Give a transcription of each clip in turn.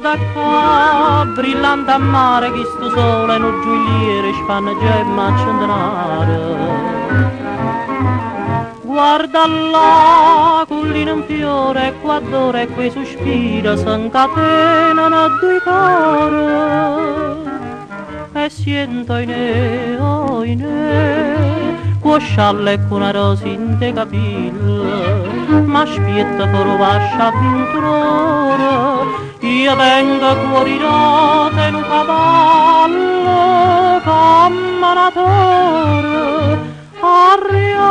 Guarda qua, brillante a mare, chi sto sole, no giuliere, spanna gemma a centenare. Guarda là, collina in fiore, qua d'ora e quei sospira, s'incatenano a due cuori. E sento in con scialle e con una rosa in te capille, ma spietta per vascia avventurore. Io vengo fuori rote in un cavallo camminatore, arria,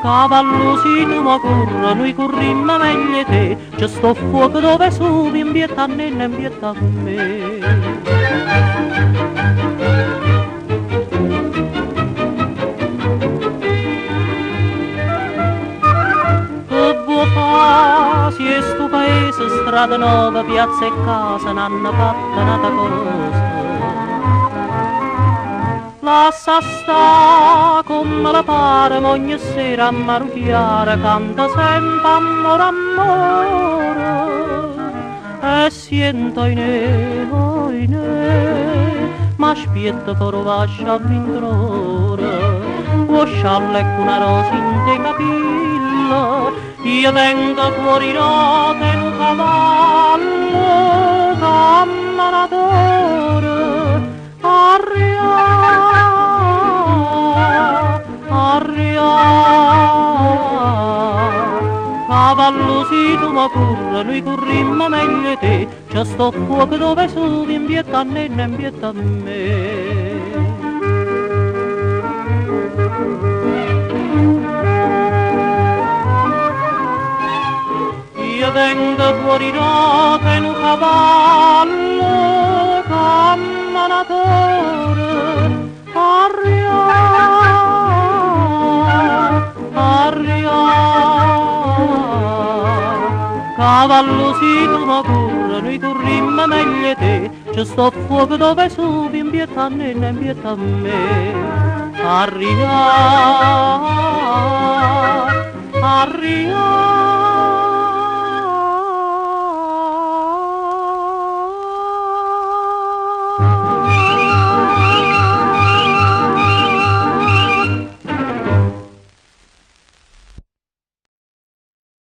cavallo si tu ma corra, noi corrimmo meglio te, c'è sto fuoco dove subi, in pietà a nenne, in pietà a me. Si è sto paese, strada nuova, piazza e casa, n'hanno fatta nata cosa. Lascia sta come la pare, ogni sera a marucchiare, canta sempre amore, amore. E sento ma aspetta per vascia avventurore, con scialle e con una rosa in te capille. Io vengo fuori rote in un cavallo camminatore, arria, cavallo si tu ma corre, noi corrimmo meglio te, c'è sto fuoco dove subi, in pietà a nenne, in pietà a me. Io vengo fuori rote in un cavallo camminatore, arria, cavallo si tu ma corre, noi corrimmo meglio te, c'è sto fuoco dove subi, in pietà a nenne, in pietà a me. Arria,